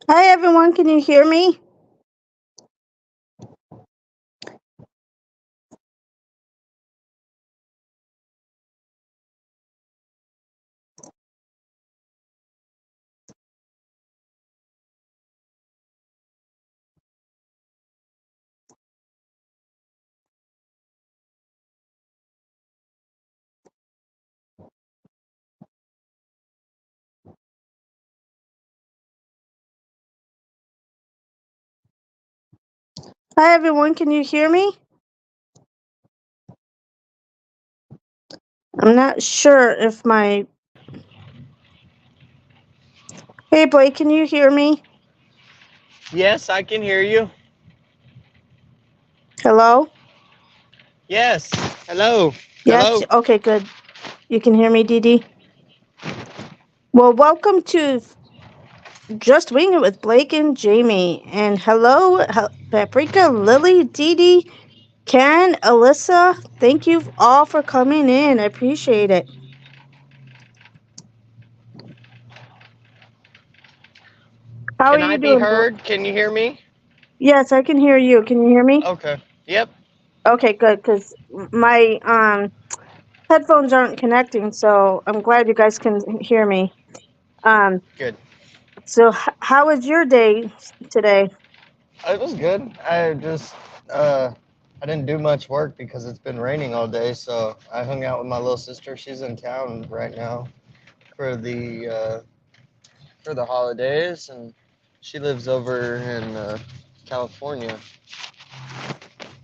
Hi everyone, can you hear me? Hi everyone, can you hear me? I'm not sure if my Hey Blake, can you hear me? Yes, I can hear you. Hello? Yes. Hello. Yes, Hello. okay, good. You can hear me, Dee Dee? Well, welcome to Just Wing It with Blake and Jamie. And hello, Paprika, Lily, Dee Dee, Karen, Alyssa. Thank you all for coming in. I appreciate it. How are Can you I be doing? heard? Can you hear me? Yes, I can hear you. Can you hear me? Okay. Yep. Okay, good, because my headphones aren't connecting, so I'm glad you guys can hear me. Um, Good. so how was your day today? It was good. Uh I didn't do much work because it's been raining all day, so I hung out with my little sister. She's in town right now for the holidays, and she lives over in California.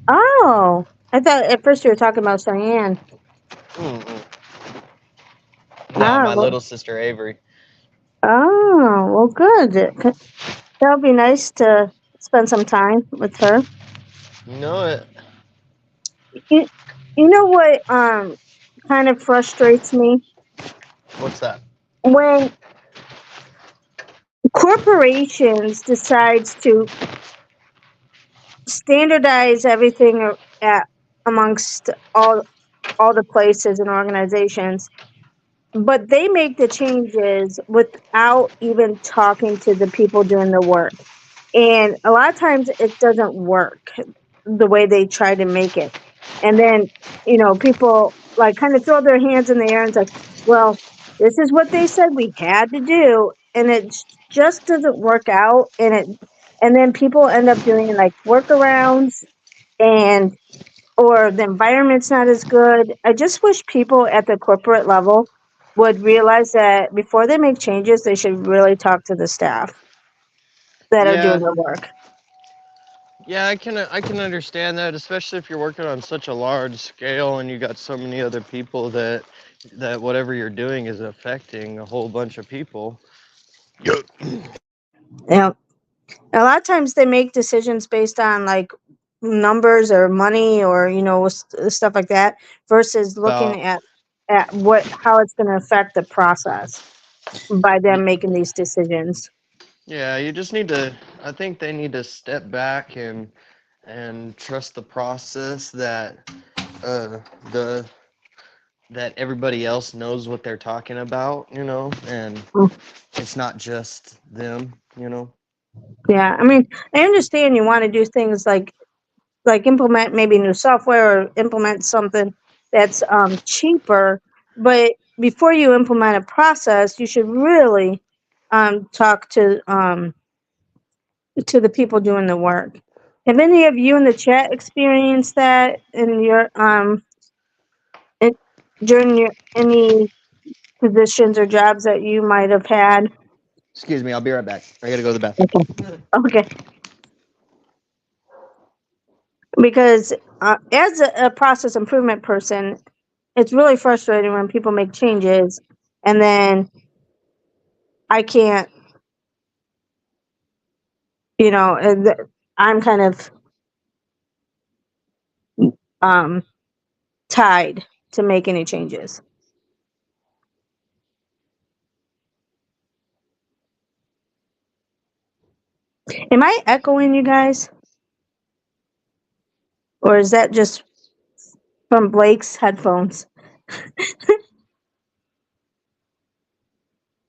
Oh, I thought at first you were talking about Cheyenne. Mm-mm. No, Ah, my well, little sister Avery. well, good. That'll be nice to spend some time with her. You know it. You, you know what? Kind of frustrates me What's that? when corporations decides to standardize everything at amongst all the places and organizations, but they make the changes without even talking to the people doing the work. And a lot of times it doesn't work the way they try to make it. And then, people like kind of throw their hands in the air and say, well, this is what they said we had to do. And it just doesn't work out. And then people end up doing like workarounds, and or the environment's not as good. I just wish people at the corporate level would realize that before they make changes, they should really talk to the staff that are doing Yeah. the work. Yeah, I can understand that, especially if you're working on such a large scale and you got so many other people that whatever you're doing is affecting a whole bunch of people. Yep. Yeah. A lot of times they make decisions based on like numbers or money or stuff like that versus About looking at what how it's going to affect the process by y- them making these decisions. yeah, you just need to. I think they need to step back and trust the process uh the that everybody else knows what they're talking about, and it's not just them, Yeah, I mean, I understand you want to do things like implement maybe new software or implement something that's cheaper, but before you implement a process, you should really talk to the people doing the work. Have any of you in the chat experienced that in your in, during your any positions or jobs that you might have had? Excuse me, I'll be right back. I gotta go to the Okay. bathroom. Okay. Because as a process improvement person, it's really frustrating when people make changes and then I can't, I'm kind of um, tied to make any changes. Am I echoing you guys, or is that just from Blake's headphones?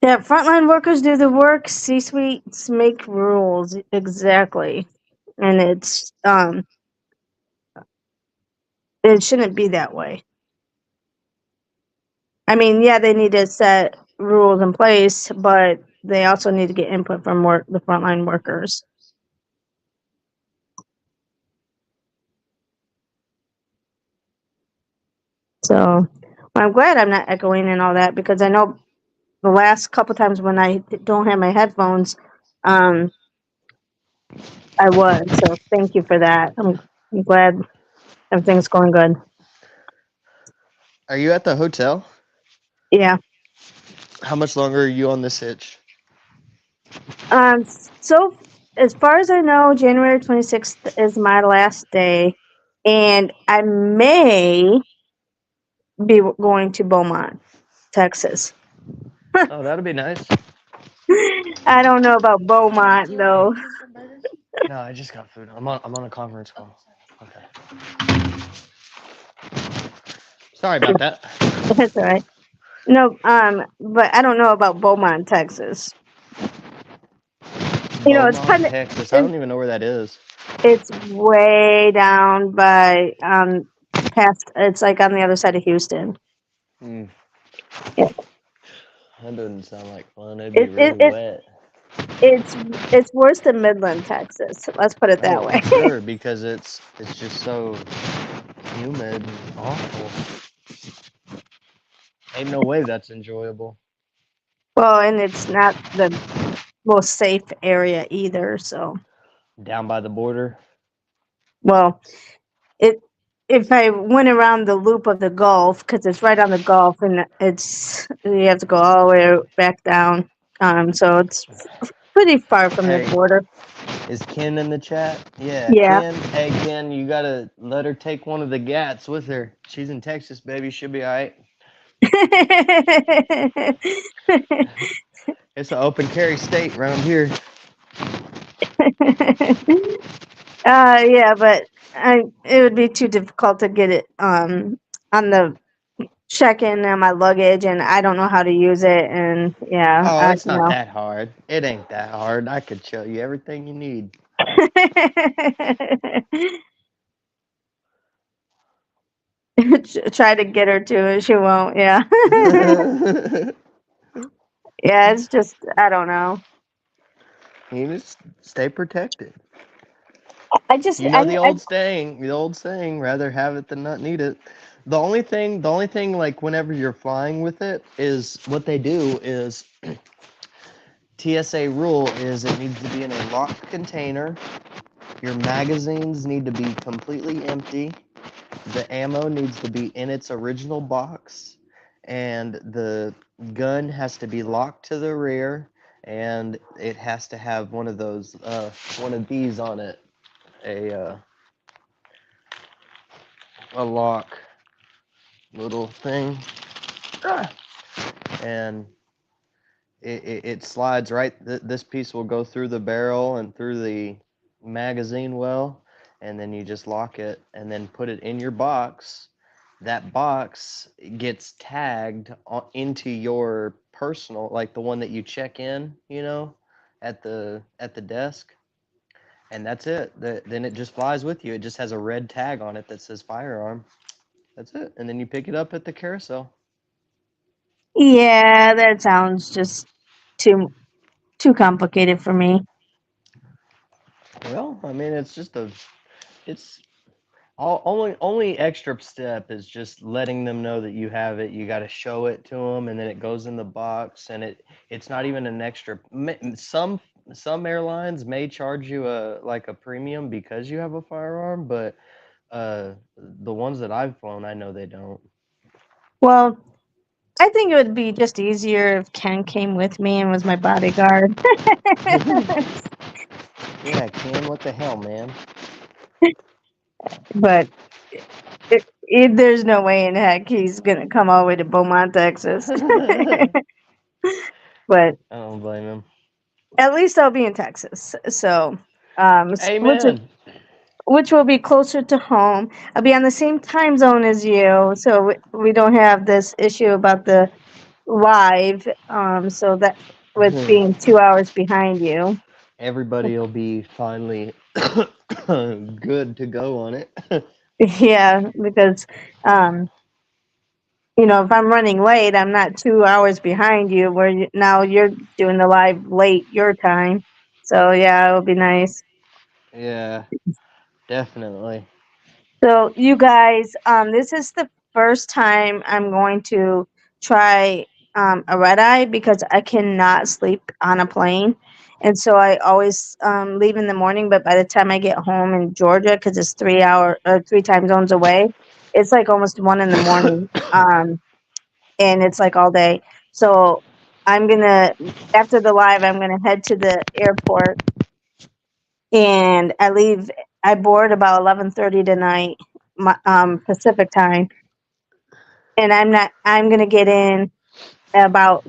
Yeah, frontline workers do the work, C-suites make rules. Exactly. And it shouldn't be that way. I mean, yeah, they need to set rules in place, but they also need to get input from the frontline workers. So I'm glad I'm not echoing and all that, because I know the last couple times when I don't have my headphones, I was. So thank you for that. I'm glad everything's going good. Are you at the hotel? Yeah. How much longer are you on this hitch? So as far as I know, January 26th is my last day, and I may be going to Beaumont, Texas. Oh, that'll be nice. I don't know about Beaumont though. No, I just got food. I'm on a conference call. Okay. Sorry about that. That's all right. No, but I don't know about Beaumont, Texas. It's Beaumont, kind of Texas. I don't even know where that is. it's way down by past. It's like on the other side of Houston. Hmm. Yeah. That doesn't sound like fun. It'd be It, it, really it wet. it's worse than Midland, Texas. Let's put it that Oh, way. I'm sure because it's just so humid and awful. Ain't no way that's enjoyable. Well, and it's not the most safe area either. So, Down by the border. well, it if I went around the loop of the Gulf, because it's right on the Gulf, and you have to go all the way back down. So it's pretty far from the Hey, border. is Ken in the chat? Yeah, Yeah. Ken. Hey, Ken, you gotta let her take one of the gats with her. She's in Texas, baby. She'll be all right. It's an open carry state around here. Yeah, but it would be too difficult to get it on the check-in on my luggage, and I don't know how to use it, and yeah, Oh, it's not no. that hard. It ain't that hard. I could show you everything you need. Try to get her to it, she won't. Yeah. Yeah, it's just I don't know. You just stay protected. I just You know I, the I old saying, rather have it than not need it. The only thing like whenever you're flying with it is what they do is TSA rule is it needs to be in a locked container. Your magazines need to be completely empty. The ammo needs to be in its original box, and the gun has to be locked to the rear, and it has to have one of these on it, a lock little thing, and it slides right. This piece will go through the barrel and through the magazine well, and then you just lock it and then put it in your box. That box gets tagged into your personal, like the one that you check in, at the desk, and that's it. Then it just flies with you. It just has a red tag on it that says firearm. That's it, and then you pick it up at the carousel. yeah, that sounds just too complicated for me. Well, I mean, it's only extra step is just letting them know that you have it. You got to show it to them, and then it goes in the box, and it's not even an extra. Some airlines may charge you a premium because you have a firearm, but the ones that I've flown, I know they don't. Well, I think it would be just easier if Ken came with me and was my bodyguard. Yeah, Ken, what the hell, man? But there's no way in heck he's gonna come all the way to Beaumont, Texas. I But don't blame him. at least I'll be in Texas, so Amen. which will be closer to home. I'll be on the same time zone as you, so we don't have this issue about the live. So that with being 2 hours behind you. Everybody will be finally good to go on it. Yeah, because um, if I'm running late, I'm not 2 hours behind you. Where now you're doing the live late your time. So yeah, it'll be nice. Yeah, definitely. So you guys, this is the first time I'm going to try a red eye because I cannot sleep on a plane, and so I always leave in the morning. But by the time I get home in Georgia, because it's 3 hour or 3 time zones away, it's like almost 1 in the morning, and it's like all day. So I'm gonna after the live, I'm gonna head to the airport, and I board about 11:30 tonight, Pacific time, and I'm gonna get in about.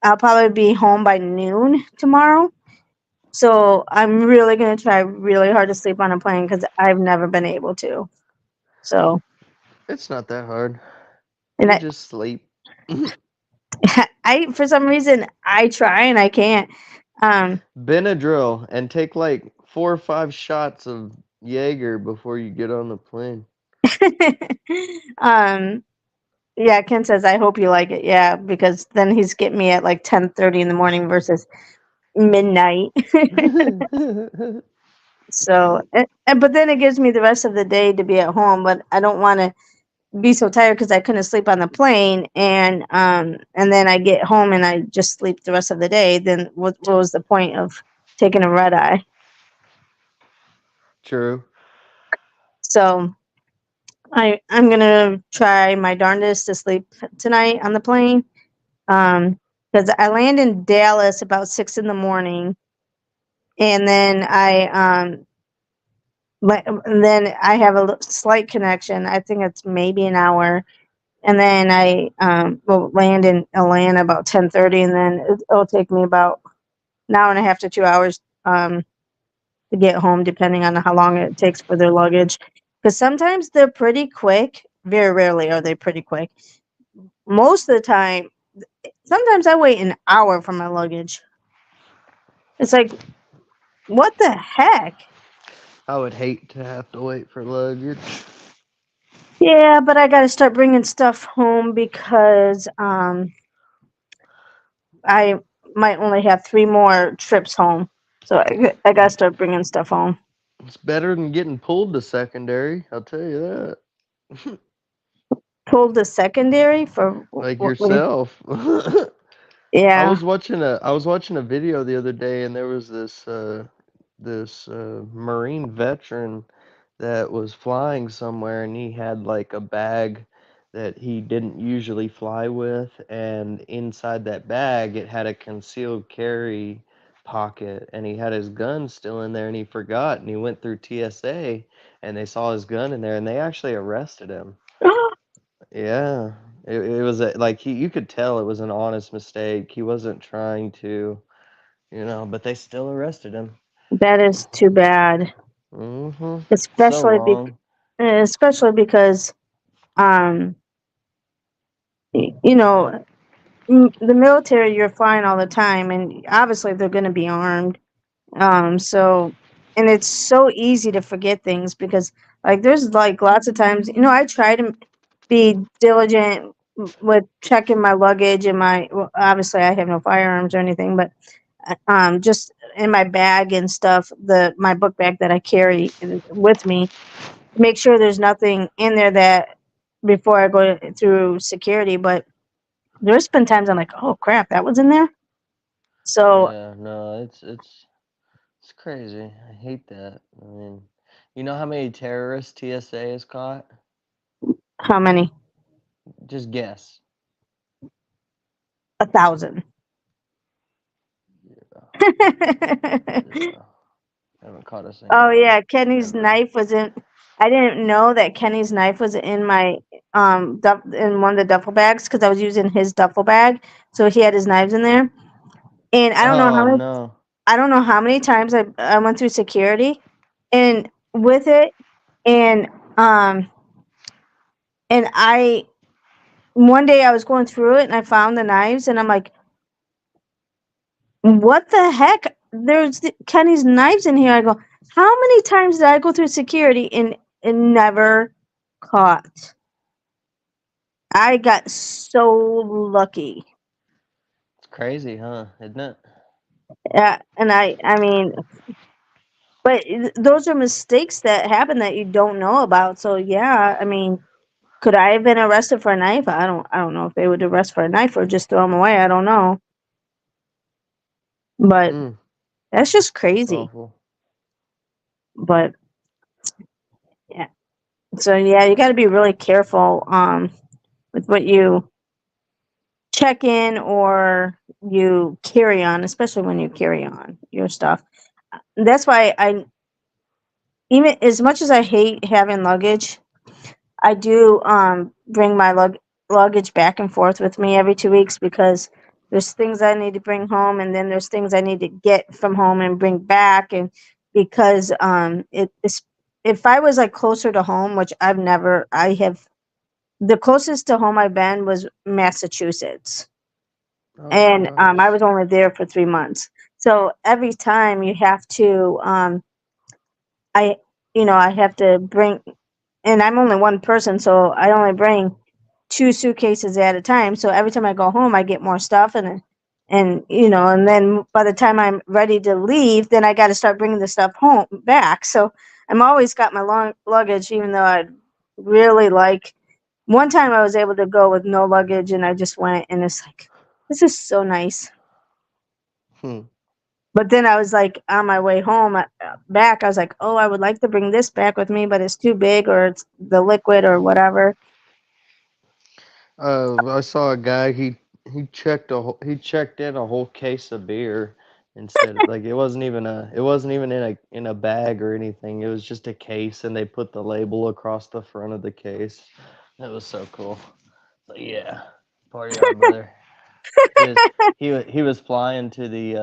I'll probably be home by noon tomorrow. So I'm really gonna try really hard to sleep on a plane because I've never been able to. So It's not that hard. and You just sleep. I for some reason I try and I can't. Um, Benadryl and take like 4 or 5 shots of Jaeger before you get on the plane. um, yeah, Ken says I hope you like it. Yeah, because then he's getting me at like 10:30 in the morning versus midnight. So, but then it gives me the rest of the day to be at home. But I don't want to be so tired because I couldn't sleep on the plane, and then I get home and I just sleep the rest of the day. Then what was the point of taking a red eye? True. So I'm gonna try my darndest to sleep tonight on the plane. Because I land in Dallas about 6 in the morning, and then I have a slight connection. I think it's maybe an hour, and then I will land in Atlanta about 10:30, and then it'll take me about an hour and a half to 2 hours to get home, depending on how long it takes for their luggage. Because sometimes they're pretty quick. Very rarely are they pretty quick. Most of the time, sometimes I wait an hour for my luggage. It's like, what the heck? I would hate to have to wait for luggage. Yeah, but I got to start bringing stuff home because I might only have 3 more trips home. So I got to start bringing stuff home. It's better than getting pulled to secondary, I'll tell you that. Pulled the secondary for Like what? yourself. Yeah. I was watching a video the other day, and there was this Marine veteran that was flying somewhere, and he had like a bag that he didn't usually fly with, and inside that bag it had a concealed carry pocket, and he had his gun still in there, and he forgot, and he went through TSA, and they saw his gun in there, and they actually arrested him. Yeah, it was like you could tell it was an honest mistake. He wasn't trying to, but they still arrested him. That is too bad, Mhm. So especially wrong. especially because um you know the military, you're flying all the time, and obviously they're going to be armed. So, and it's so easy to forget things because, like, there's like lots of times, I try to be diligent with checking my luggage and obviously I have no firearms or anything, but just in my bag and stuff, my book bag that I carry with me, make sure there's nothing in there that before I go through security. But there's been times I'm like, oh crap, that was in there. So Yeah, no, it's crazy. I hate that. I mean, you know how many terrorists TSA has caught? how many? Just guess. 1,000. Yeah, yeah. Haven't caught a Oh single one yeah, Kenny's ever. knife was in. I didn't know that Kenny's knife was in my in one of the duffel bags because I was using his duffel bag, so he had his knives in there. And Oh no. I don't know how many times I went through security, and with it, and um and I one day I was going through it and I found the knives and I'm like, what the heck? There's Kenny's knives in here. I go, how many times did I go through security and never caught? I got so lucky. It's crazy, huh? Isn't it? And I mean, but those are mistakes that happen that you don't know about. So yeah, I mean, could I have been arrested for a knife? I don't know if they would arrest for a knife or just throw them away. I don't know. But Mm, that's just it's crazy. awful. But yeah. So yeah, you got to be really careful with what you check in or you carry on, especially when you carry on your stuff. That's why I, even as much as I hate having luggage, I do bring my luggage back and forth with me every 2 weeks because there's things I need to bring home and then there's things I need to get from home and bring back. And because it's, if I was like closer to home, which I have, the closest to home I've been was Massachusetts, Oh, and I nice. was only there for 3 months. So every time you have to, I, I have to bring, and I'm only one person, so I only bring 2 suitcases at a time. So every time I go home, I get more stuff, and then by the time I'm ready to leave, then I got to start bringing the stuff home back. So I'm always got my long luggage, even though I really like. One time I was able to go with no luggage, and I just went, and it's like, this is so nice. Hmm. But then I was like on my way home back, I was like, oh, I would like to bring this back with me, but it's too big or it's the liquid or whatever. I saw a guy. He checked in a whole case of beer instead. Like it wasn't even in a bag or anything. It was just a case, and they put the label across the front of the case. That was so cool. But yeah, party on, brother. He was he was flying to the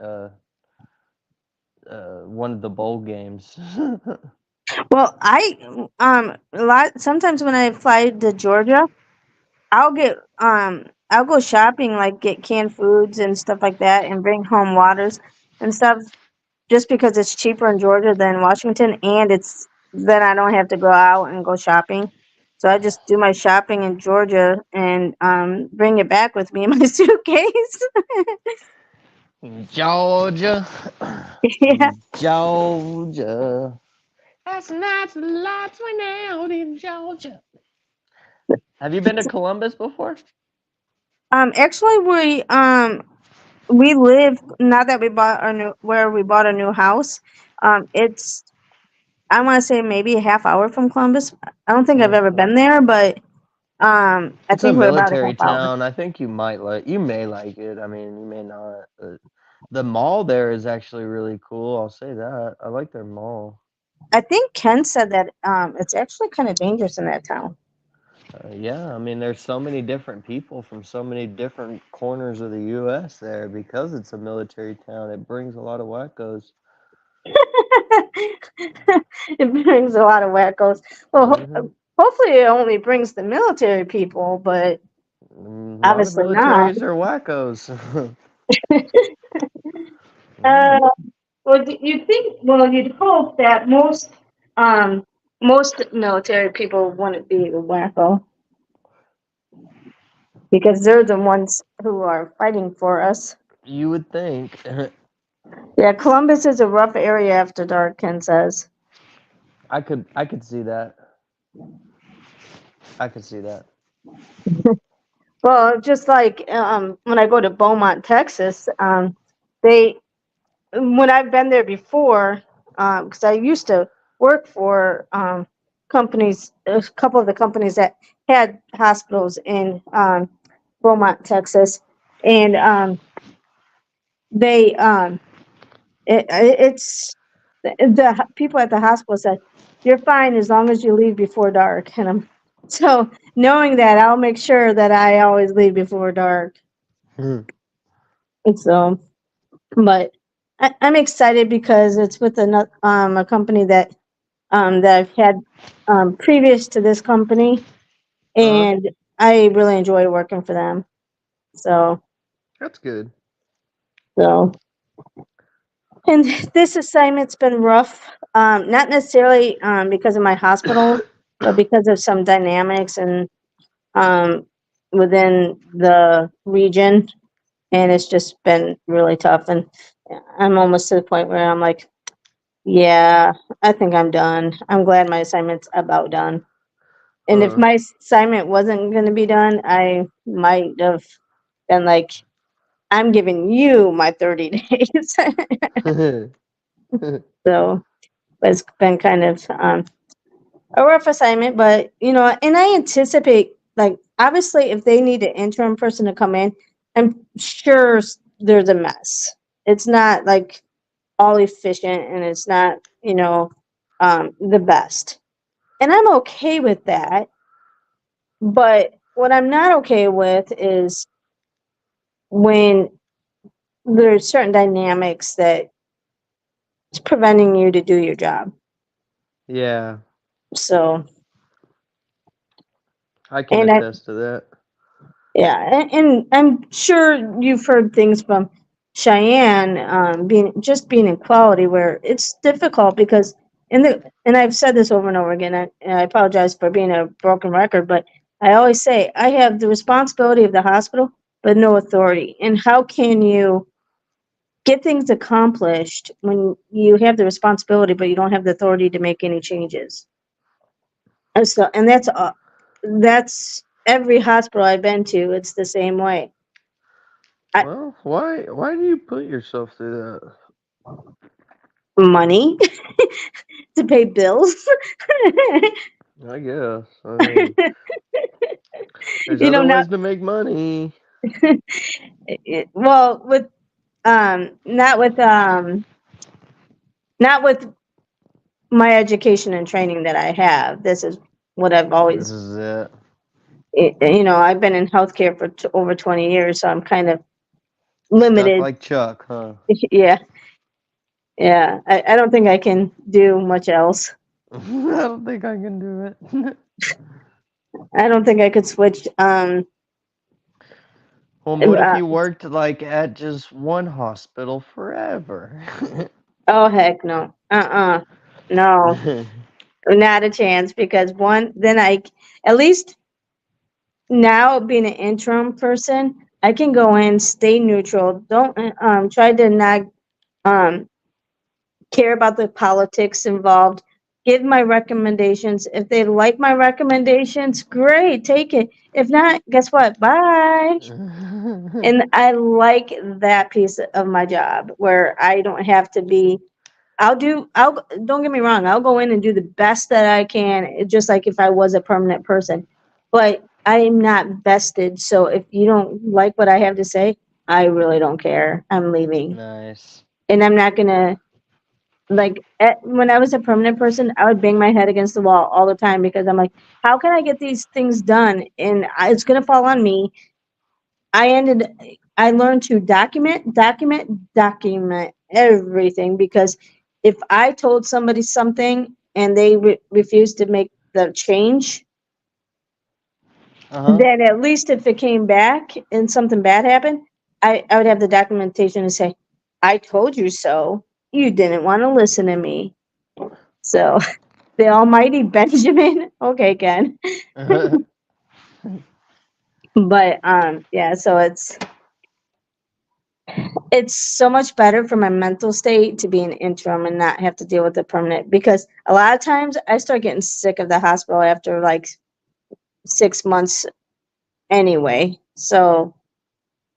uh one of the bowl games. Well, a lot sometimes when I fly to Georgia, I'll go shopping, like get canned foods and stuff like that and bring home waters and stuff just because it's cheaper in Georgia than Washington, and it's then I don't have to go out and go shopping. So I just do my shopping in Georgia and bring it back with me in my suitcase. Georgia, Yeah. Georgia. Last nights the lights went out in Georgia. Have you been to Columbus before? Actually, we live now that we bought our new where we bought a new house. It's I want to say maybe a half hour from Columbus. I don't think I've Yeah, ever been there, but I it's a think we're about a military half hour. town. I think you may like it. I mean, you may not. The mall there is actually really cool. I'll say that. I like their mall. I think Ken said that it's actually kind of dangerous in that town. Yeah, I mean, there's so many different people from so many different corners of the U.S. there because it's a military town. It brings a lot of wackos. It brings a lot of wackos. Well, Hmm. hopefully it only brings the military people, but A lot of obviously not. militaries are wackos. Uh, Mm. well, you think? Well, you'd hope that um, most military people wouldn't be a wacko because they're the ones who are fighting for us. You would think. Yeah, Columbus is a rough area after dark, Ken says. I could see that. I could see that. Well, just like when I go to Beaumont, Texas, they when I've been there before, because I used to work for companies, a couple of the companies that had hospitals in Beaumont, Texas, and they it's the people at the hospital said you're fine as long as you leave before dark, and I'm so knowing that I'll make sure that I always leave before dark. Hmm. And so, but I'm excited because it's with a company that I've had previous to this company, Uh-huh. and I really enjoy working for them. So, That's good. so, and this assignment's been rough. Not necessarily because of my hospital, but because of some dynamics and um, within the region, and it's just been really tough. And I'm almost to the point where I'm like, yeah, I think I'm done. I'm glad my assignment's about done. And if Huh. my assignment wasn't going to be done, I might have been like, I'm giving you my 30 days. So it's been kind of a rough assignment, but and I anticipate, like, obviously if they need an interim person to come in, I'm sure there's a mess. It's not like all efficient, and it's not, the best. And I'm okay with that. But what I'm not okay with is when there's certain dynamics that it's preventing you to do your job. Yeah, So, I can and I, attest to that. yeah, and I'm sure you've heard things from Cheyenne, being in quality, where it's difficult because and I've said this over and over again, and I apologize for being a broken record, but I always say I have the responsibility of the hospital, but no authority. And how can you get things accomplished when you have the responsibility, but you don't have the authority to make any changes? And so, and that's every hospital I've been to. It's the same way. I, Well, why do you put yourself through money to pay bills. that? I guess. I mean, there's you know, other not ways to make money. well with not with my education and training that I have. This is what I've This always, is it. I've been in healthcare for over 20 years, so I'm kind of Stuck limited. like Chuck, huh? Yeah, yeah. I don't think I can do much else. I don't think I can do it. I don't think I could switch. Well, what if Uh, you worked like at just one hospital forever? oh heck no. No, not a chance. Because one, then at least now being an interim person, I can go in, stay neutral, don't try to not um care about the politics involved, give my recommendations. If they like my recommendations, great, take it. If not, guess what? Bye. And I like that piece of my job where I don't have to be. I'll don't get me wrong, I'll go in and do the best that I can, just like if I was a permanent person. But I am not vested, so if you don't like what I have to say, I really don't care. I'm leaving. Nice. And I'm not gonna, like, when I was a permanent person, I would bang my head against the wall all the time because I'm like, how can I get these things done? And it's gonna fall on me. I learned to document everything, because if I told somebody something and they refused to make the change, Uh huh. then at least if it came back and something bad happened, I would have the documentation to say, I told you so. You didn't want to listen to me. So the almighty Benjamin. Okay, Ken. But yeah, so it's so much better for my mental state to be an interim and not have to deal with the permanent, because a lot of times I start getting sick of the hospital after like 6 months anyway. So,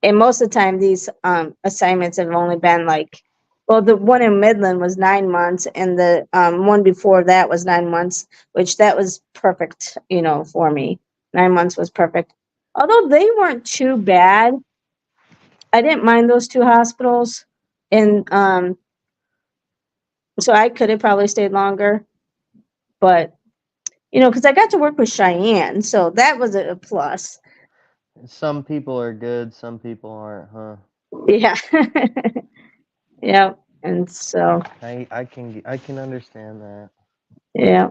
and most of the time these assignments have only been like, well, the one in Midland was 9 months, and the one before that was 9 months, which that was perfect, for me. 9 months was perfect. Although they weren't too bad. I didn't mind those two hospitals. And so I could have probably stayed longer, but because I got to work with Cheyenne, so that was a plus. Some people are good, some people aren't, huh? Yeah. Yeah. And so, I can understand that. yeah.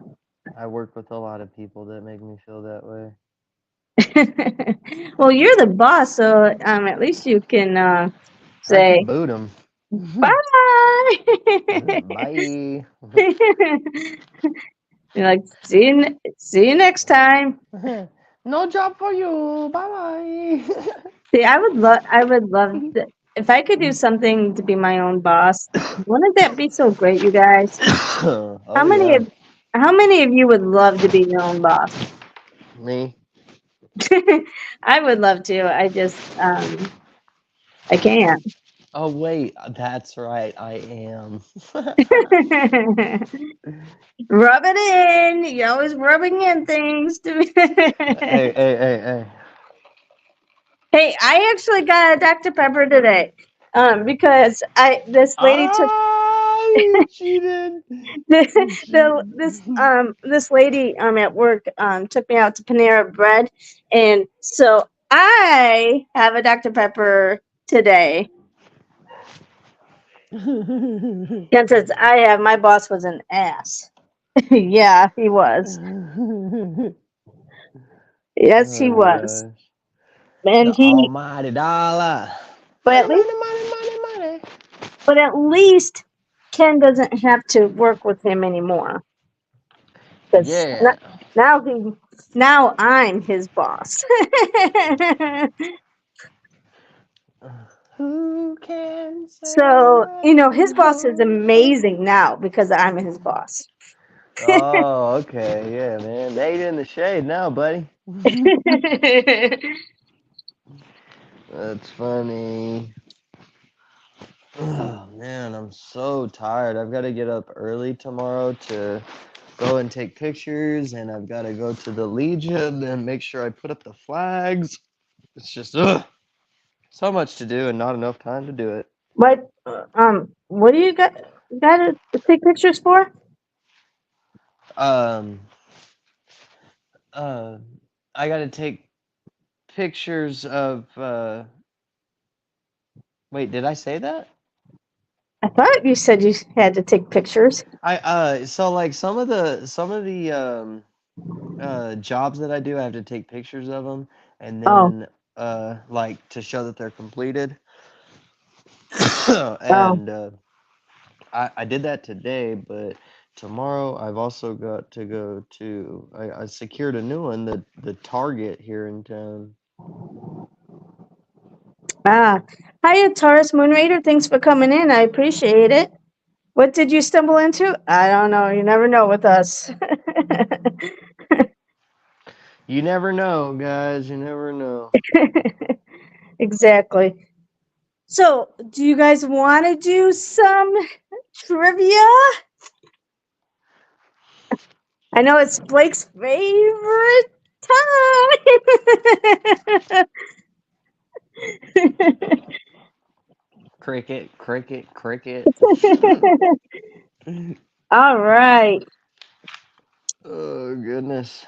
I work with a lot of people that make me feel that way. Well, you're the boss, so at least you can I say can boot him. bye. Bye. You're like, see you next time. No job for you. Bye bye. See, I would love to, if I could do something to be my own boss. Wouldn't that be so great, you guys? Oh How many yeah, of how many of you would love to be your own boss? me. I would love to. I just I can't. Oh wait, that's right. I am. Rub it in. You're always rubbing in things to me. Hey. Hey, I actually got a Dr. Pepper today. Because this lady took Ah, you cheated. You cheated. this lady at work took me out to Panera Bread, and so I have a Dr. Pepper today. And since my boss was an ass. Yeah, he was. Yes, he Oh was. gosh. And The he, almighty dollar. but Money, at least, money, money, money, money. but at least Ken doesn't have to work with him anymore. Because Yeah. now I'm his boss. Who can So, say his boss is amazing now because I'm his boss. Oh, okay. Yeah, man. Made in the shade now, buddy. That's funny. Oh, man, I'm so tired. I've got to get up early tomorrow to go and take pictures, and I've got to go to the Legion and make sure I put up the flags. It's just, so much to do and not enough time to do it. What do you got to take pictures for? Um, I got to take pictures of, wait, did I say that? I thought you said you had to take pictures. So like some of the jobs that I do, I have to take pictures of them and Oh, then like to show that they're completed. oh. And I did that today, but tomorrow I've also got to go to I secured a new one, the Target here in town. Hiya, Taurus Moon Raider. Thanks for coming in. I appreciate it. What did you stumble into? I don't know. You never know with us. You never know, guys. You never know. Exactly. So, do you guys want to do some trivia? I know it's Blake's favorite time. Cricket, cricket, cricket. All right. Oh goodness.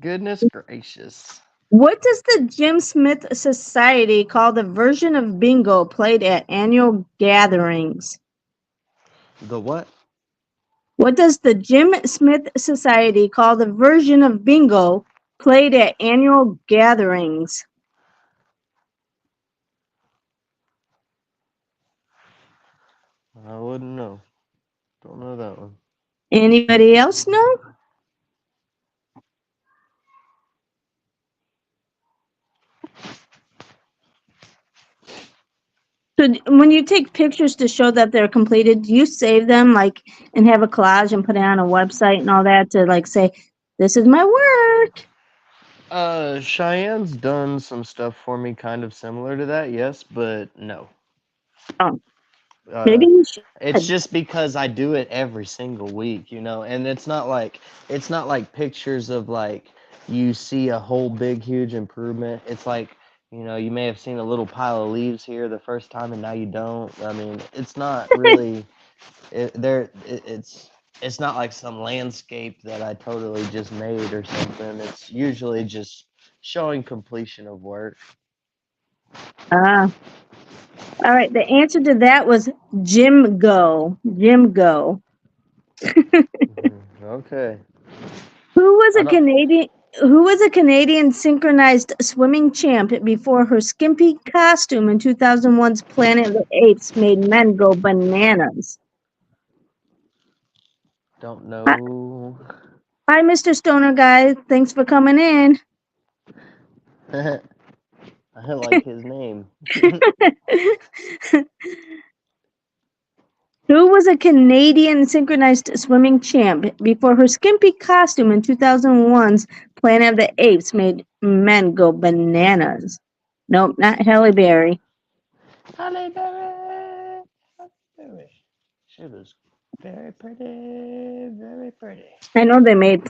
Goodness gracious. What does the Jim Smith Society call the version of bingo played at annual gatherings? The what? What does the Jim Smith Society call the version of bingo played at annual gatherings? I wouldn't know. Don't know that one. Anybody else know? So when you take pictures to show that they're completed, do you save them and have a collage and put it on a website and all that to say, this is my work? Cheyenne's done some stuff for me kind of similar to that, yes, but no. Oh, maybe you should. It's just because I do it every single week, and it's not like pictures of you see a whole big huge improvement. It's like, you may have seen a little pile of leaves here the first time and now you don't. I mean, it's not really it's not like some landscape that I totally just made or something. It's usually just showing completion of work. All right. The answer to that was Jim Go. Jim Go. Okay. Who was I a don't. Canadian? Who was a Canadian synchronized swimming champ before her skimpy costume in 2001's Planet of the Apes made men go bananas? Don't Hi, know. hi, Mr. Stoner guy. Thanks for coming in. I like his name. Who was a Canadian synchronized swimming champ before her skimpy costume in 2001's Planet of the Apes made men go bananas? Nope, not Halle Berry. Halle Berry. She was very pretty, very pretty. I know they made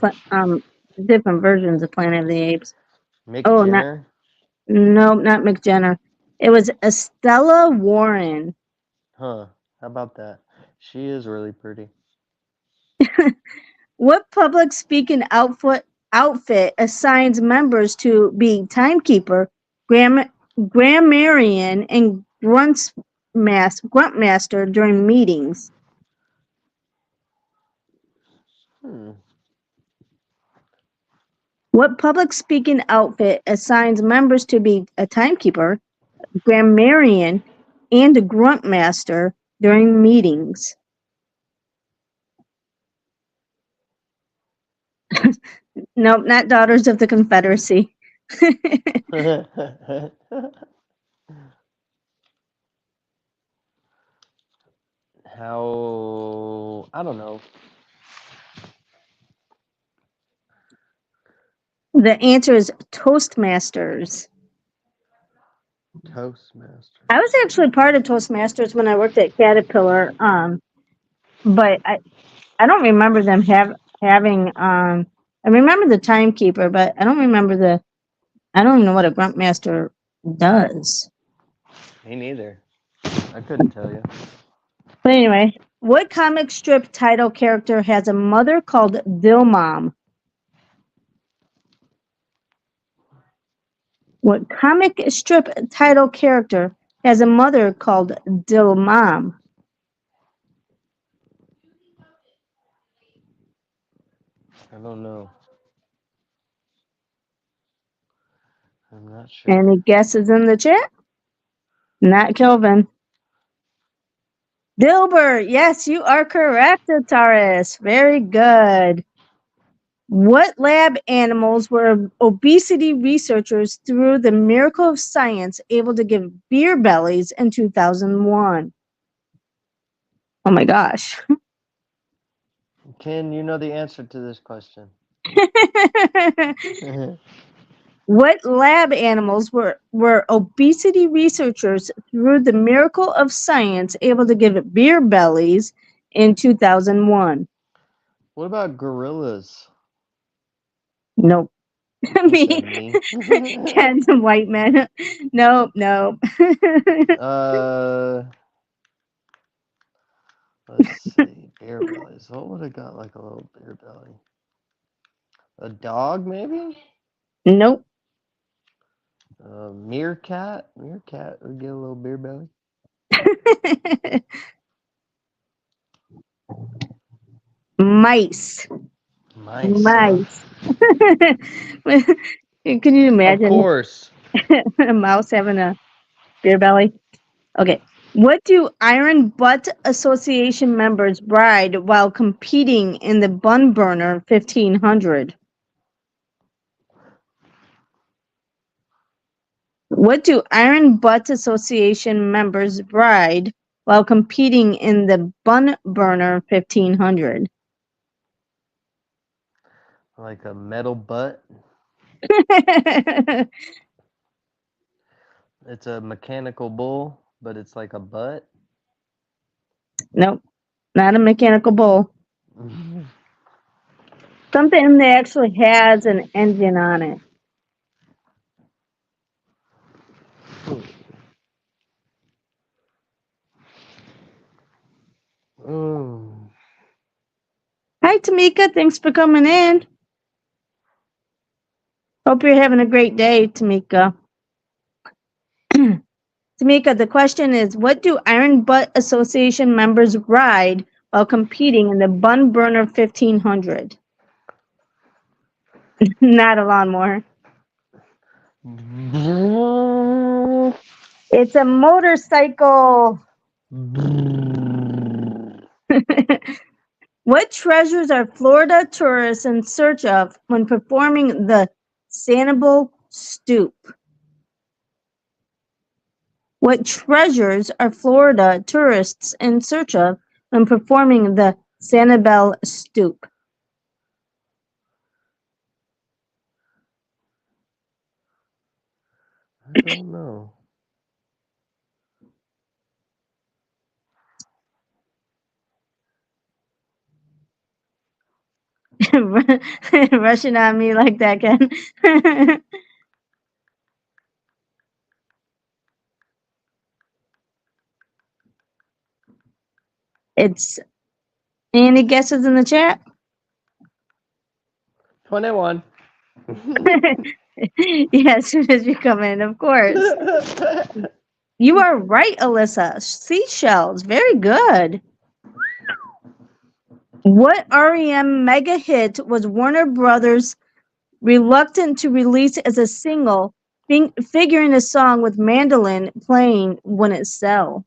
different versions of Planet of the Apes. Mick Oh, Jenner. nope, not McJenna. It was Estella Warren. Huh. How about that? She is really pretty. What public speaking outfit assigns members to be timekeeper, grammarian, and gruntmaster during meetings? What public speaking outfit assigns members to be a timekeeper, grammarian, and a gruntmaster during meetings? Nope, not Daughters of the Confederacy. How? I don't know. The answer is Toastmasters. Toastmaster. I was actually part of Toastmasters when I worked at Caterpillar, but I don't remember them having. I remember the timekeeper, but I don't remember I don't even know what a gruntmaster does. Me neither. I couldn't tell you. But anyway, what comic strip title character has a mother called Dillmom? What comic strip title character has a mother called Dillmom? I don't know. I'm not sure. Any guesses in the chat? Not Kelvin. Dilbert, yes, you are correct, Taurus. Very good. What lab animals were obesity researchers through the miracle of science able to give beer bellies in 2001? Oh my gosh. Ken, you know the answer to this question. What lab animals were obesity researchers through the miracle of science able to give beer bellies in 2001? What about gorillas? Nope. You Me. said me. Ken's a white man. Nope, nope. Let's see. Beer bellies. What would have got like a little beer belly? A dog, maybe? Nope. Meerkat. Meerkat would get a little beer belly. Mice. Mice. Can you imagine? Of course. A mouse having a beer belly? Okay. What do Iron Butt Association members ride while competing in the Bun Burner 1500? What do Iron Butt Association members ride while competing in the Bun Burner 1500? Like a metal butt. It's a mechanical bull, but it's like a butt. Nope, not a mechanical bull. Something that actually has an engine on it. Hi, Tamika. Thanks for coming in. Hope you're having a great day, Tamika. Tamika, the question is, what do Iron Butt Association members ride while competing in the Bun Burner 1500? Not a lawnmower. Brrrr. It's a motorcycle. What treasures are Florida tourists in search of when performing the Sanibel Stoop? What treasures are Florida tourists in search of when performing the Sanibel Stoop? I don't know. Rushing on me like that, Ken. It's any guesses in the chat? 21. Yeah, as soon as you come in, of course. You are right, Alyssa. Seashells. Very good. What REM mega hit was Warner Brothers reluctant to release as a single, figuring the song with mandolin playing wouldn't sell?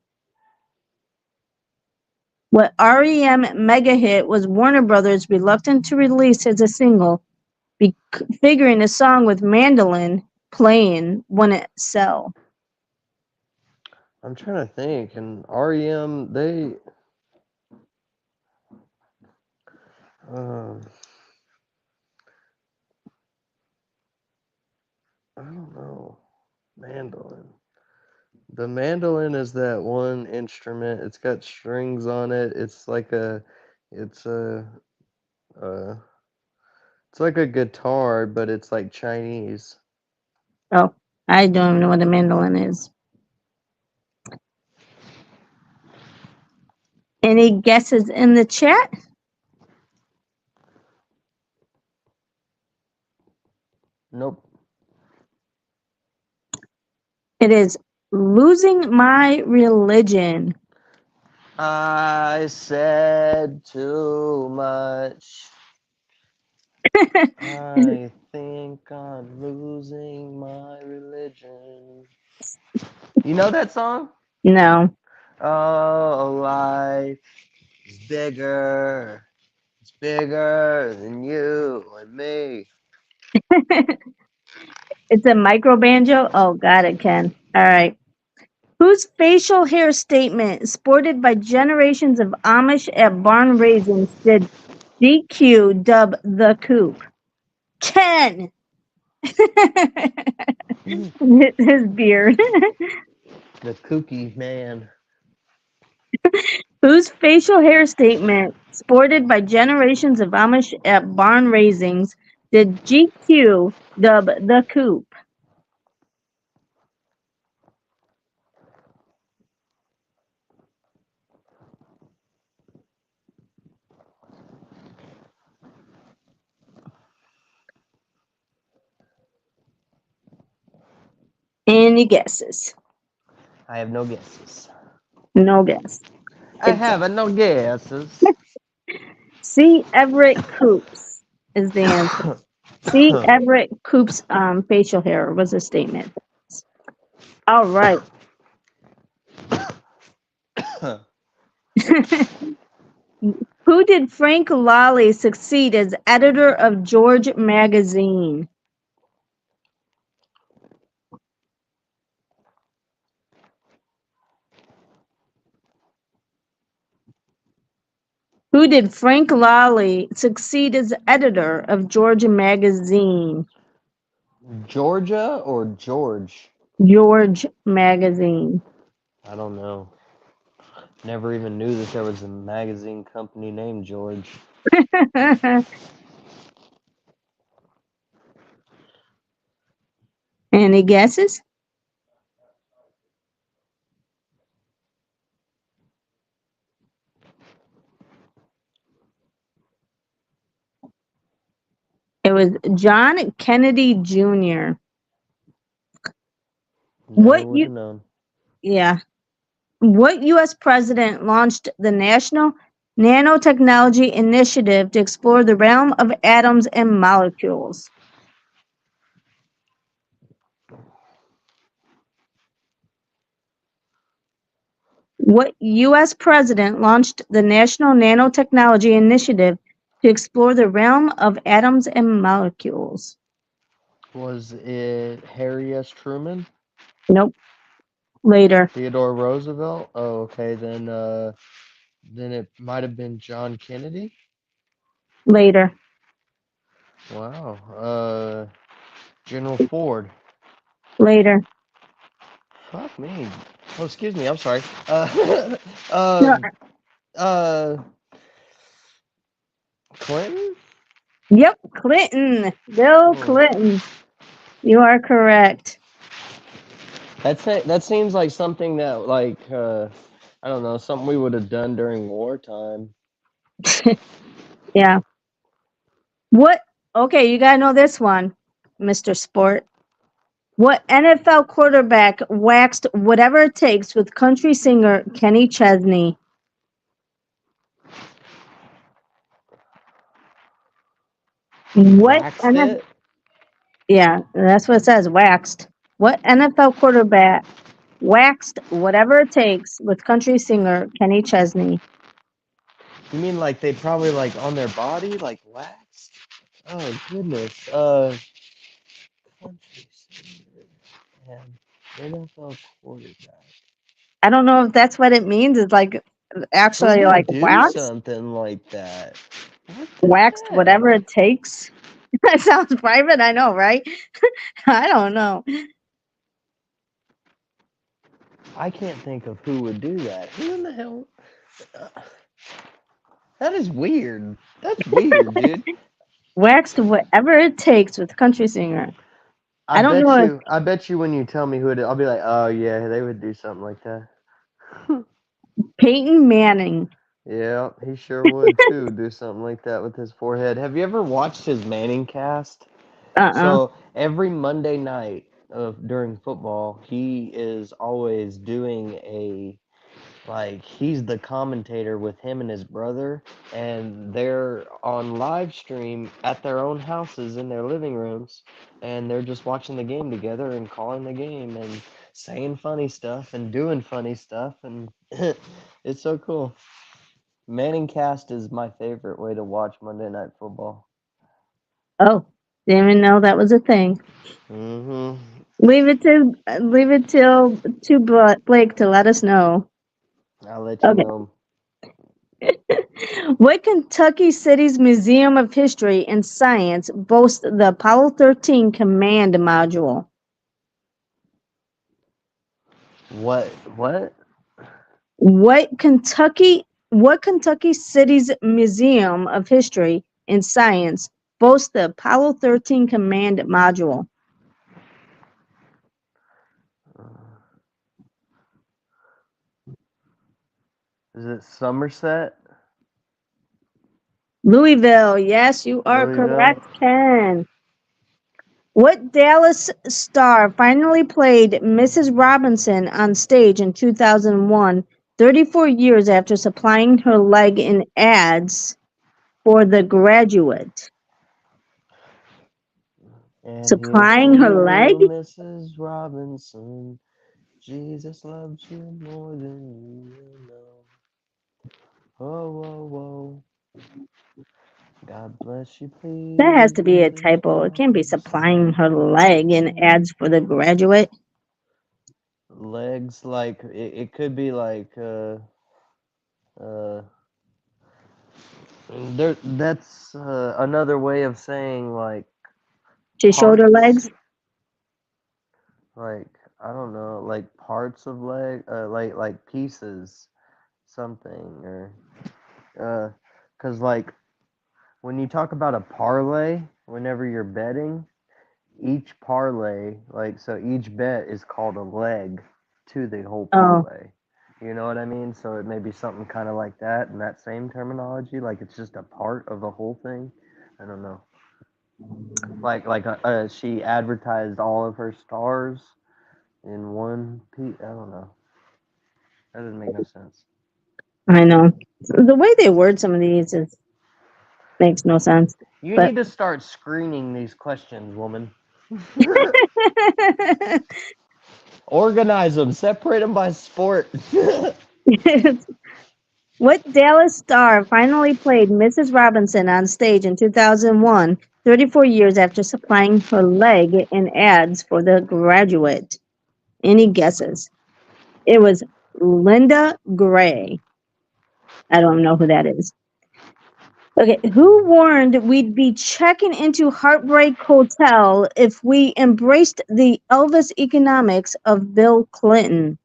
What REM mega hit was Warner Brothers reluctant to release as a single, figuring the song with mandolin playing wouldn't sell? I'm trying to think, and REM, they, um, I don't know, mandolin. The mandolin is that one instrument. It's got strings on it. It's uh, it's like a guitar, but it's like Chinese. Oh, I don't even know what a mandolin is. Any guesses in the chat? Nope. It is Losing My Religion. I said too much. I think I'm losing my religion. You know that song? No. Oh, life is bigger. It's bigger than you and me. It's a micro banjo? Oh, got it, Ken. All right. Whose facial hair statement, sported by generations of Amish at barn raisins, did DQ dub the coop? Ken! His beard. The kooky man. Whose facial hair statement, sported by generations of Amish at barn raisings, did GQ dub the coop? Any guesses? I have no guesses. No guess. I It's have no guesses. C. Everett Coops is the answer. C. Everett Coops' facial hair was a statement. All right. Who did Frank Lally succeed as editor of George Magazine? Who did Frank Lally succeed as editor of George Magazine? Georgia or George? George Magazine. I don't know. Never even knew that there was a magazine company named George. Any guesses? It was John Kennedy Jr. Never would have known. Yeah. What U.S. president launched the National Nanotechnology Initiative to explore the realm of atoms and molecules? What U.S. president launched the National Nanotechnology Initiative to explore the realm of atoms and molecules? Was it Harry S. Truman? Nope. Later. Theodore Roosevelt? Oh, okay, then it might have been John Kennedy. Later. Wow. General Ford. Later. Fuck me. Oh, excuse me. I'm sorry. No, Um. Uh. Clinton. yep, Clinton. Bill Hmm. Clinton. You are correct. That seems like something that I don't know, something we would have done during wartime. Yeah. What? Okay, you gotta know this one, Mr. Sport. What NFL quarterback waxed whatever it takes with country singer Kenny Chesney? What? Waxed it. Yeah, that's what it says. Waxed. What NFL quarterback waxed whatever it takes with country singer Kenny Chesney? You mean like they probably like on their body like waxed? Oh goodness. Country singer and NFL quarterback. I don't know if that's what it means. It's like Who actually would like do waxed, something like that? What the waxed heck? whatever it takes. That sounds private. I know, right? I don't know. I can't think of who would do that. Who in the hell? Uh, that is weird. That's weird, dude. Waxed whatever it takes with country singer. I I don't bet know if you. I bet you when you tell me who it is, I'll be like, oh yeah, they would do something like that. Peyton Manning. Yeah, he sure would too. Do something like that with his forehead. Have you ever watched his Manning cast? Uh-uh. So every Monday night of during football, he is always doing he's the commentator with him and his brother, and they're on live stream at their own houses in their living rooms, and they're just watching the game together and calling the game and saying funny stuff and doing funny stuff, and it's so cool. Manning cast is my favorite way to watch Monday Night Football. Oh, didn't even know that was a thing. Mm-hmm. Leave it till to Blake to let us know. I'll let you Okay. know. What Kentucky City's Museum of History and Science boasts the Apollo 13 command module? What? What? What Kentucky City's Museum of History and Science boasts the Apollo 13 command module? Is it Somerset? Louisville. Yes, you are Louisville? correct, Ken. What Dallas star finally played Mrs. Robinson on stage in 2001, 34 years after supplying her leg in ads for The Graduate? And here's to Supplying her leg? you, Mrs. Robinson. Jesus loves you more than you know. Whoa, whoa, whoa. God bless you, That has please, to be a Mrs. typo. It can't be supplying her leg in Robinson. ads for The Graduate. Legs, like, it could be like, uh, that's another way of saying, like, She showed her parts. legs? Like, I don't know, like parts of leg, like pieces, something, or, cause like when you talk about a parlay, whenever you're betting, each parlay, like so each bet is called a leg to the whole Oh, parlay. You know what I mean? So it may be something kind of like that in that same terminology, like it's just a part of the whole thing. I don't know. She advertised all of her stars in one piece. I don't know. That doesn't make no sense. I know. The way they word some of these makes no sense. You But need to start screening these questions, woman. Organize them. Separate them by sport. What Dallas star finally played Mrs. Robinson on stage in 2001, 34 years after supplying her leg in ads for The Graduate? Any guesses? It was Linda Gray. I don't know who that is. Okay, who warned we'd be checking into Heartbreak Hotel if we embraced the Elvis economics of Bill Clinton?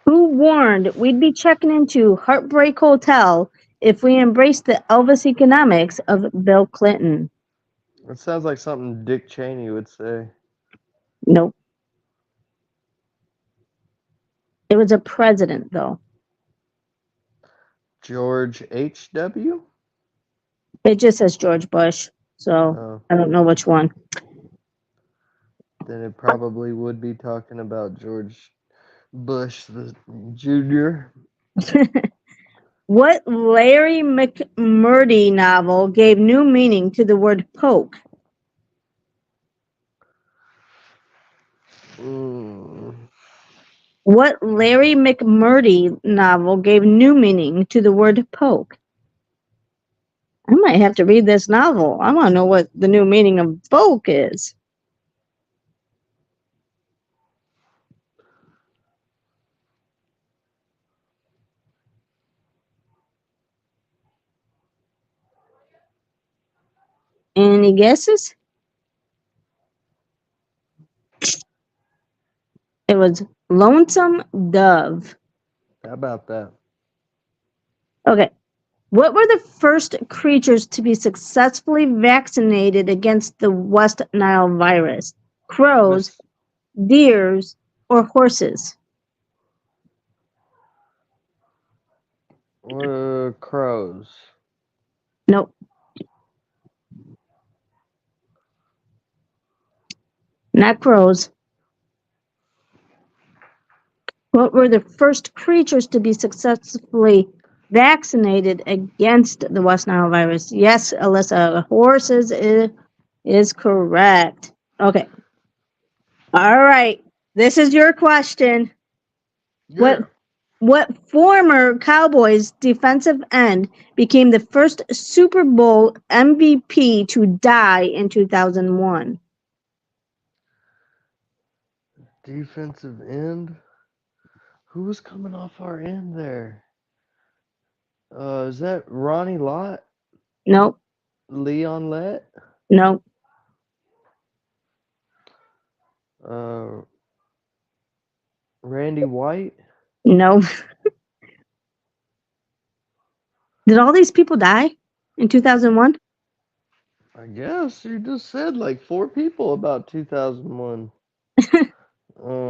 Who warned we'd be checking into Heartbreak Hotel if we embraced the Elvis economics of Bill Clinton? It sounds like something Dick Cheney would say. Nope. It was a president, though. George H.W.? It just says George Bush, so Oh, I don't know which one. then it probably would be talking about George Bush the Jr. What Larry McMurdy novel gave new meaning to the word poke? Mm. What Larry McMurdy novel gave new meaning to the word poke? I might have to read this novel. I want to know what the new meaning of poke is. Any guesses? It was Lonesome Dove. How about that? Okay. What were the first creatures to be successfully vaccinated against the West Nile virus? Crows, This deers, or horses? crows. Nope. Not crows. What were the first creatures to be successfully vaccinated against the West Nile virus? Yes, Alyssa, horses is correct. Okay. All right. This is your question. Yeah. What former Cowboys defensive end became the first Super Bowl MVP to die in 2001? Defensive end. Who was coming off our end there? Is that Ronnie Lott? Nope. Leon Lett? Nope. Uh, Randy White? Nope. Did all these people die in 2001? I guess you just said like 4 people about 2001.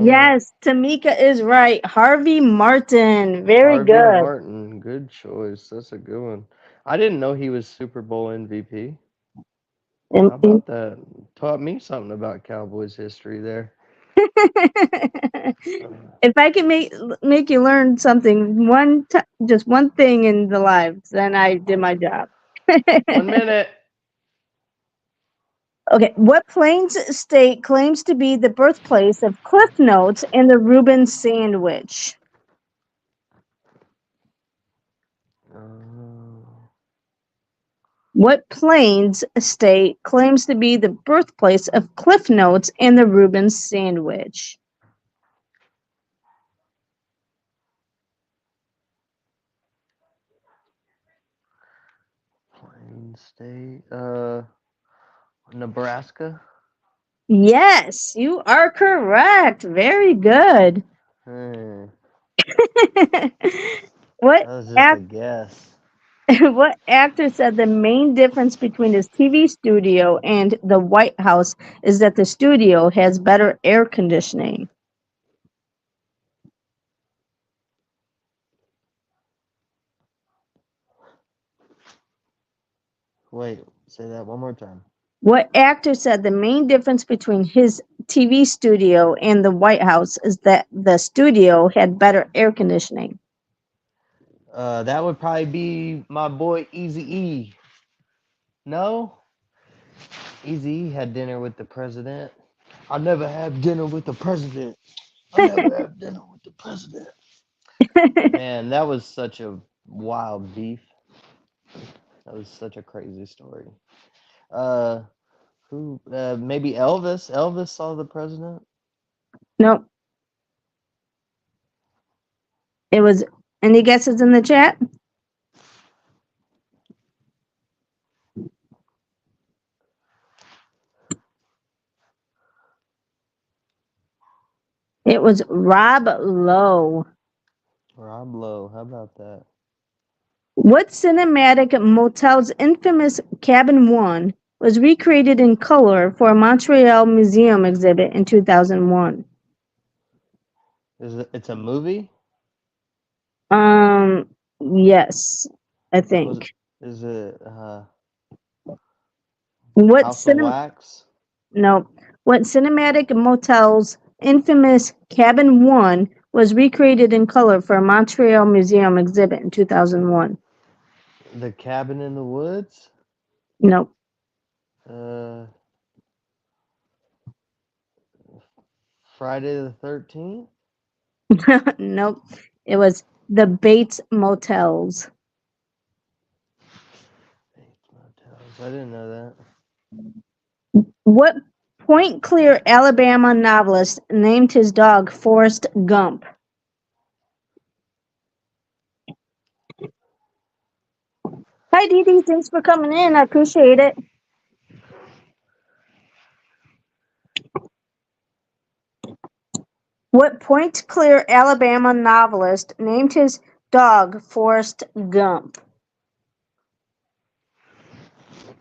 Yes, Tamika is right. Harvey Martin. Very Harvey good. Martin, good choice. That's a good one. I didn't know he was Super Bowl MVP. And- How about that? Taught me something about Cowboys history there. if I can make you learn something just one thing in the lives, then I did my job. 1 minute. Okay, what Plains state claims to be the birthplace of Cliff Notes and the Reuben sandwich? What Plains state claims to be the birthplace of Cliff Notes and the Reuben sandwich? Plain State. Nebraska. Yes, you are correct. Very good. Hmm, what that was just a act, guess. what actor said the main difference between his TV studio and the White House is that the studio has better air conditioning? Wait, say that one more time. What actor said the main difference between his TV studio and the White House is that the studio had better air conditioning? That would probably be my boy Easy E. No? Easy E had dinner with the president. I'll never have dinner with the president. I'll never have dinner with the president. Man, that was such a wild beef. That was such a crazy story. Uh, who? Maybe Elvis. Elvis saw the president. Nope. It was. Any guesses in the chat? It was Rob Lowe. Rob Lowe. How about that? What cinematic motel's infamous Cabin 1 was recreated in color for a Montreal Museum exhibit in 2001? It's a movie? Yes, I think. Is it What House of Wax? No. What cinematic motel's infamous Cabin 1 was recreated in color for a Montreal Museum exhibit in 2001? The Cabin in the Woods? Nope. Friday the 13th? Nope. It was the Bates Motels. Bates Motels. I didn't know that. What Point Clear, Alabama novelist named his dog Forrest Gump? Hi, Dee Dee. Thanks for coming in. I appreciate it. What Point Clear, Alabama novelist named his dog Forrest Gump?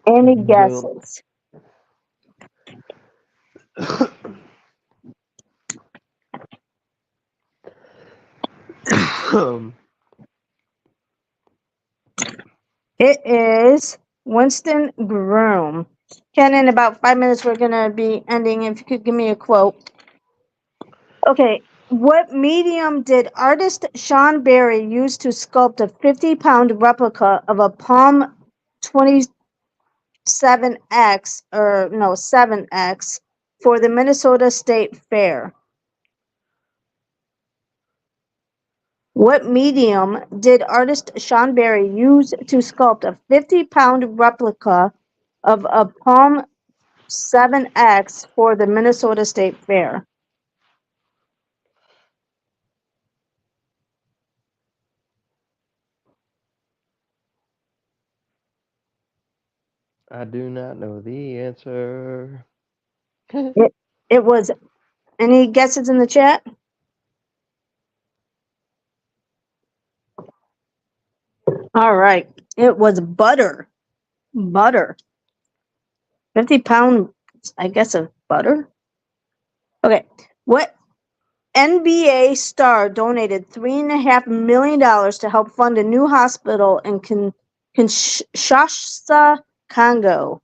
Any guesses? It is Winston Groom. Ken, in about 5 minutes, we're going to be ending. If you could give me a quote. Okay. What medium did artist Sean Barry use to sculpt a 50-pound replica of a Palm 27X, 7X, for the Minnesota State Fair? What medium did artist Sean Barry use to sculpt a 50-pound replica of a Palm 7X for the Minnesota State Fair? I do not know the answer. It was. Any guesses in the chat? All right. It was butter. Butter. 50 pounds, I guess, of butter. Okay. What NBA star donated $3.5 million to help fund a new hospital in Kinshasa, Congo?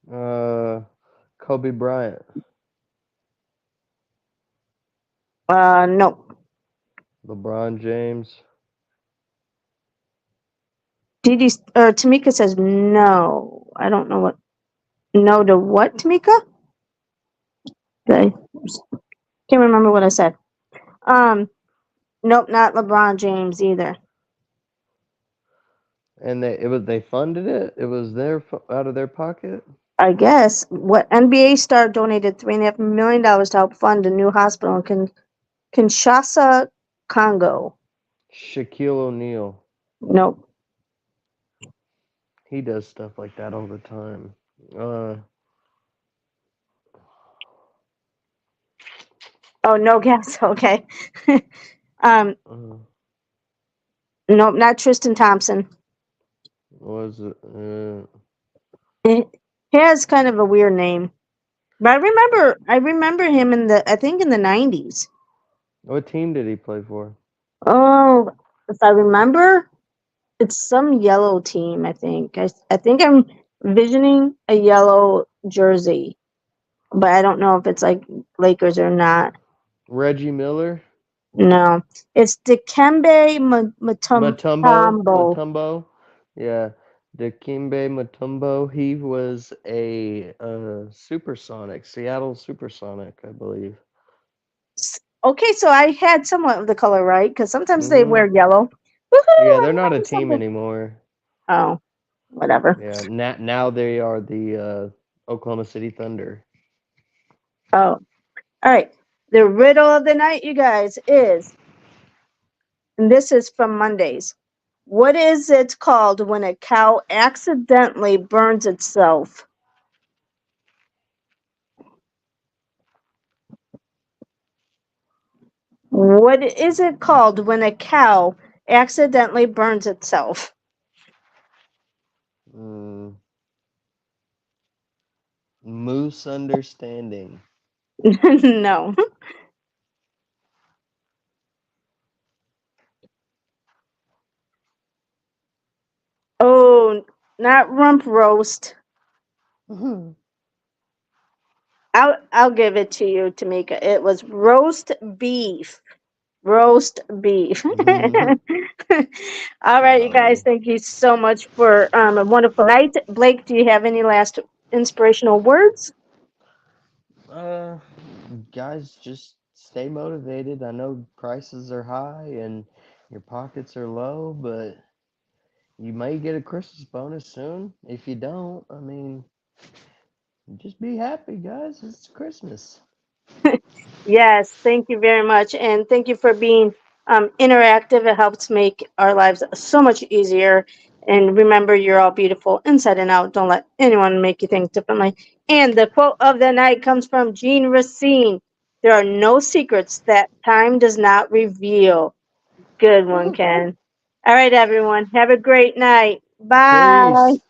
Kobe Bryant. No. LeBron James. Tamika says no. I don't know what. No to what, Tamika? Okay. Can't remember what I said. Nope, not LeBron James either. And they funded it. It was out of their pocket. I guess. What NBA star donated $3.5 million to help fund a new hospital in Kinshasa, Congo? Shaquille O'Neal. Nope. He does stuff like that all the time. Oh, no guess. Okay. Nope, not Tristan Thompson. Was it? It has kind of a weird name, but I remember him in the 90s. What team did he play for? Oh, if I remember, it's some yellow team. I think I'm envisioning a yellow jersey, but I don't know if it's like Lakers or not. Reggie Miller? No, it's Dikembe Mutombo. Mutombo? Yeah. Dikembe Mutombo, he was a Supersonic, Seattle Supersonic, I believe. Okay, so I had somewhat of the color right because sometimes they Hmm. wear yellow. Yeah, Woohoo! they're I'm not a learning team something. anymore. Oh, whatever. Yeah, now they are the Oklahoma City Thunder. Oh, all right. The riddle of the night, you guys, is, and this is from Mondays. What is it called when a cow accidentally burns itself? What is it called when a cow accidentally burns itself? Mm, Moose understanding. No. Oh, not rump roast. Mhm. I'll give it to you, Tamika. It was roast beef. Roast beef. All right, you guys. Golly. Thank you so much for a wonderful night. Blake, do you have any last inspirational words? Uh, Guys, just stay motivated. I know prices are high and your pockets are low, but you may get a Christmas bonus soon. If you don't, I mean, just be happy, guys. It's Christmas. Yes, thank you very much. And thank you for being interactive. It helps make our lives so much easier. And remember, you're all beautiful inside and out. Don't let anyone make you think differently. And the quote of the night comes from Jean Racine. There are no secrets that time does not reveal. Good one, Ken. All right, everyone. Have a great night. Bye. Peace.